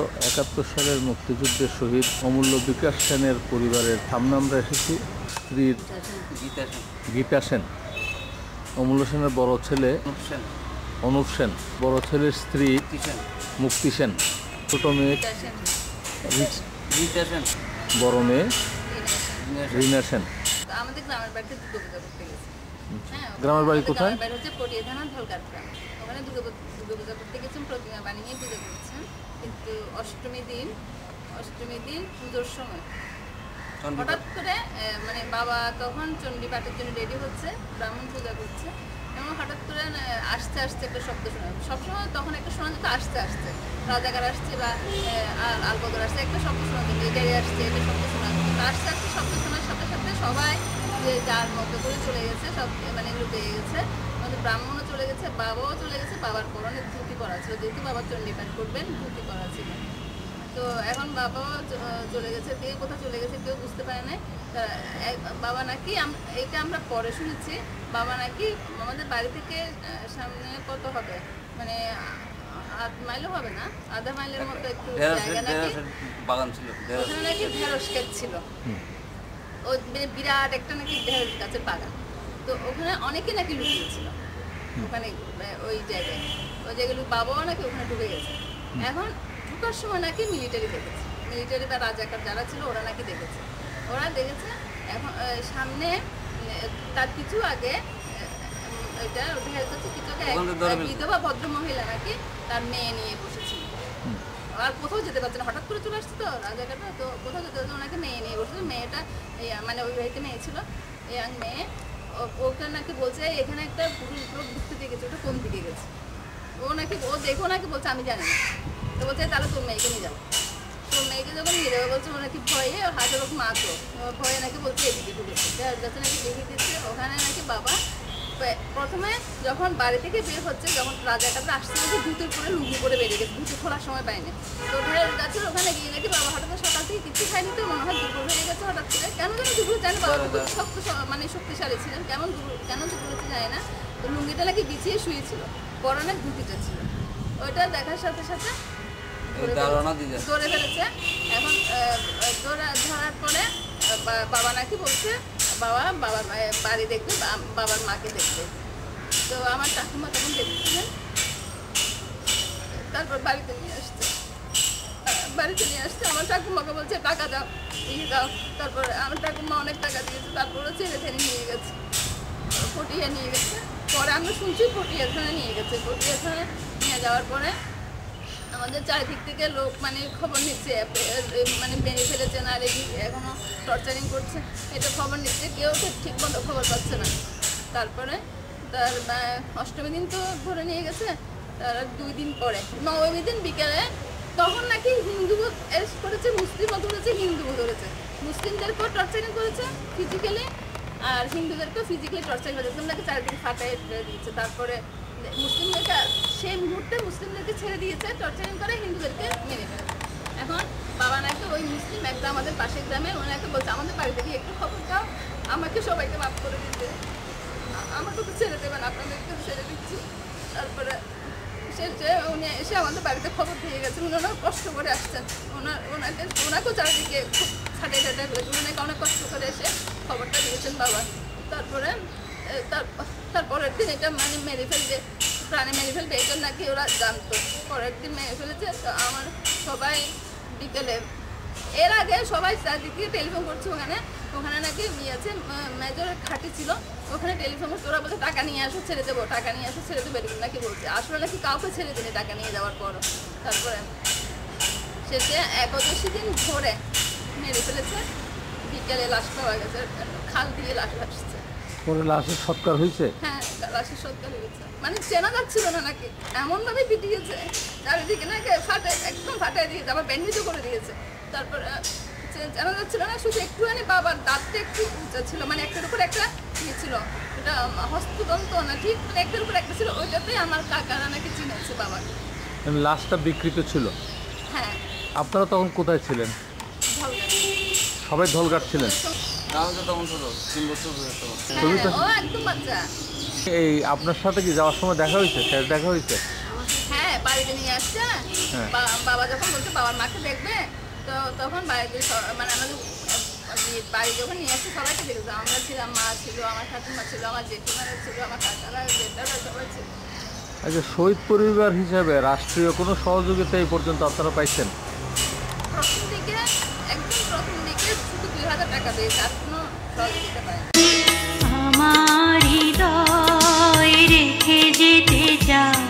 1971 সালের মুক্তিযুদ্ধের শহীদ অমূল্য বিকাশ সেনের পরিবারের সামনে আমরা এসেছি। স্ত্রীর গীতা সেন, অমূল্য সেনের বড় ছেলে অনুপ সেন, বড় ছেলের স্ত্রী মুক্তি সেন, ছোট মেয়ে বড় মেয়ে রিনা সেন। আমাদের গ্রামের বাড়িতে দুর্গাপূজা করতে গেছি। গ্রামের বাড়ি কোথায়? বাড়ি হচ্ছে পটিয়া থানা ধলকার গ্রাম। ওখানে দুর্গাপূজা করতে গেছেন, প্রতিমা বানিয়ে পুজো করছেন। কিন্তু অষ্টমী দিন পুজোর সময় হঠাৎ করে মানে বাবা তখন চণ্ডী পাঠের জন্য রেডি হচ্ছে, ব্রাহ্মণ পূজা করছে, এবং হঠাৎ করে আসতে একটা শব্দ শোনা। সবসময় তখন একটা শোনা যেত আসতে রাজাকার আসছে বা আলবদর আসছে, একটা শব্দ শোনা যেত, এটাই আসছে, এটা শব্দ শোনা যেত। আসতে শব্দ শোনার সাথে সাথে সবাই যে যার মতো করে চলে গেছে, সব মানে লুকিয়ে গেছে। আমাদের ব্রাহ্মণও চলে গেছে, বাবাও চলে গেছে। বাবার পরনে ধুতি পরা ছিল, যেহেতু বাবা চণ্ডী পাঠ করবেন, ধুতি পরা ছিল। তো এখন বাবাও চলে গেছে, কে কোথায় চলে গেছে কেউ বুঝতে পারে নাই। বাবা নাকি, এটা আমরা পরে শুনেছি, বাবা নাকি আমাদের বাড়ি থেকে সামনে কত হবে, মানে আধ মাইলও হবে না, আধা মাইলের মতো একটু জায়গা নাকি বাগান ছিল, ওখানে নাকি ঢেঁড়স ক্ষেত ছিল। ওই বিরাট একটা নাকি ঢেঁড়স গাছের বাগান। তো ওখানে অনেকে নাকি লুকিয়েছিল ওখানে, ওই জায়গায় বাবাও নাকি ওখানে ঢুকে গেছে। এখন ঢুকার সময় নাকি মিলিটারি দেখেছে, মিলিটারি বা রাজাকার যারা ছিল ওরা নাকি দেখেছে। এখন সামনে তার কিছু আগে এটা কিছু আগে বিধবা ভদ্রমহিলা নাকি তার মেয়ে নিয়ে বসেছিল। আর কোথাও যেতে পারছে না, হঠাৎ করে চলে আসছে তো রাজাকারটা, তো কোথাও যেতে পারছে, ওনাকে মেয়ে নিয়ে বসেছিল। মেয়েটা মানে ওই বাড়িতে মেয়ে ছিল, ইয়াং মেয়ে। ওটা নাকি বলছে এখানে একটা পুরুষ লোক ঢুকতে দিয়ে গেছে, ওটা কোন দিকে গেছে। ও দেখো নাকি বলছে আমি জানি না। তো বলছে তাহলে তোর মেয়েকে নিয়ে যাবো। তোর মেয়েকে যখন নিয়ে যাবে বলছে ও নাকি ভয়ে হাজার লোক মাতো ভয়ে নাকি বলছে এদিকে ঢুকেছে, যাচ্ছে নাকি দেখিয়ে দিচ্ছে। ওখানে নাকি বাবা প্রথমে যখন বাড়ি থেকে বের হচ্ছে, যখন রাজাকাররা আসছে নাকি ভূতের করে লুঙ্গি করে বেরিয়ে গেছে, ভূতে খোলার সময় পায়নি। তো ঢের গাছের ওখানে গিয়ে নাকি বাবা হঠাৎ সকাল থেকে কিছু খায়নি, তো মনে হয় দুপুর হয়ে গেছে হঠাৎ করে। কেন জানি দুপুরে জানি, বাবা মানে শক্তিশালী ছিলেন, কেন দুপুর হচ্ছে জানি না। তো লুঙ্গিটা নাকি বিছিয়ে শুয়েছিল, পরনে ধুতিটা ছিল। ওইটা দেখার সাথে সাথে ধরে ফেলেছে। এখন ধরার পরে বাবা নাকি বলছে বাবার বাড়ি দেখবে, বাবার মাকে দেখবে। তো আমার ঠাকুমা তখন দেখছিলেন, তারপর বাড়িতে নিয়ে আসছে। আমার ঠাকুমাকে বলছে টাকা দাও, দাও। তারপরে আমার ঠাকুমা অনেক টাকা দিয়েছে, তারপরে ছেড়ে নিয়ে গেছে, পটিয়া নিয়ে গেছে। পরে আমরা শুনছি পটিয়া থানায় নিয়ে গেছে। পটিয়া থানায় নিয়ে যাওয়ার পরে আমাদের চারিদিক থেকে লোক মানে খবর নিচ্ছে, মানে বেঁধে ফেলেছে না, এখনো টর্চারিং করছে, এটা খবর নিচ্ছে, কেউ ঠিক মতো খবর পাচ্ছে না। তারপরে তার অষ্টমী দিন তো ধরে নিয়ে গেছে, তার 2 দিন পরে নবমী দিন বিকেলে তখন নাকি হিন্দু অ্যারেস্ট করেছে, মুসলিমও ধরেছে, হিন্দুও ধরেছে। মুসলিমদেরকেও টর্চারিং করেছে ফিজিক্যালি, আর হিন্দুদেরকেও ফিজিক্যালি টর্চারিং করেছে, নাকি চারিদিকে ফাটাই দিয়েছে। তারপরে মুসলিমদেরকে সেই মুহূর্তে মুসলিমদেরকে ছেড়ে দিয়েছে, টর্চারিং করে হিন্দুদেরকে মেরে ফেলেছে। এখন বাবা নাকি ওই মুসলিম একটা আমাদের পাশের গ্রামে ওনাকে বলছে আমাদের বাড়িতে গিয়ে একটু খবর দাও, আমাকে সবাইকে মাফ করে দিতে, আমাকে তো ছেড়ে দেবেন, আপনাদেরকে ছেড়ে দিচ্ছি। তারপরে উনি এসে আমাদের বাড়িতে খবর দিয়ে গেছেন, ওনারা কষ্ট করে আসছেন, ওনাকেও চারিদিকে খুব ছাটাই করেছেন, ওনাকে অনেক কষ্ট করে এসে খবরটা দিয়েছেন বাবা। তারপরে তারপরের দিন এটা মানে মেরে ফেলবে, প্রাণে মেরে ফেলবে, এটা নাকি ওরা জানতো। পরের দিন মেরে ফেলেছে। তো আমার সবাই বিকেলে, এর আগে সবাই চারদিকে টেলিফোন করছে, ওখানে নাকি আছে মেজরের খাঁটি ছিল, ওখানে টেলিফোন করছে, ওরা বলছে টাকা নিয়ে আসো ছেড়ে দেবো, টাকা নিয়ে আসো ছেড়ে দেবো, এরকম নাকি বলছে। আসলে নাকি কাউকে ছেড়ে দিলে টাকা নিয়ে যাওয়ার পরও। তারপরে শেষে 81 দিন ধরে মেরে ফেলেছে। বিকেলে লাশ পাওয়া গেছে, খাল দিয়ে লাশ আসছে। পরে লাশের সৎকার হয়েছে? হ্যাঁ, লাশের সৎকার হয়েছে, মানে চেনা যাচ্ছিল না নাকি, এমনভাবে পিটিয়েছে চারিদিকে নাকি একদম ফাটাই দিয়েছে, আবার ব্যান্ডেজও করে দিয়েছে। তারপর চেনা যাচ্ছিল না, শুধু একটুখানি বাবার দাঁতটা একটু উঁচা ছিল, মানে একটার উপর একটা ইয়ে ছিল, এটা হস্তদন্ত না ঠিক, মানে একটার উপর একটা ছিল, ওইটাতেই আমার কাকারা নাকি চিনেছে বাবাকে। লাশটা বিকৃত ছিল? হ্যাঁ। আপনারা তখন কোথায় ছিলেন? সবাই ধলঘাট ছিলেন? একদম বাচ্চা। এই আপনার সাথে কি যাওয়ার সময় দেখা হয়েছে? স্যার দেখা হয়েছে? হ্যাঁ, বাড়িতে নিয়ে আসছে। হ্যাঁ। বাবা যখন বলছে বাবার মাকে দেখবে, তো তখন বাড়িতে মানে আমাদের বাড়ি যখন নিয়ে আসছে সবাইকে দেখেছে। আমরা ছিলাম, মা ছিল, আমার ঠাকুমা ছিল, আমার জেঠিমারা ছিল, আমার কাকারা, জেঠারা সবাই ছিল। আচ্ছা, শহীদ পরিবার হিসাবে রাষ্ট্রীয় কোনো সহযোগিতা এই পর্যন্ত আপনারা পাইছেন? প্রথম দিকে শুধু 2000 টাকা দিয়েছে, আর কোনো সহযোগিতা পায় না। আমার হৃদয় রেখে যেতে চাও।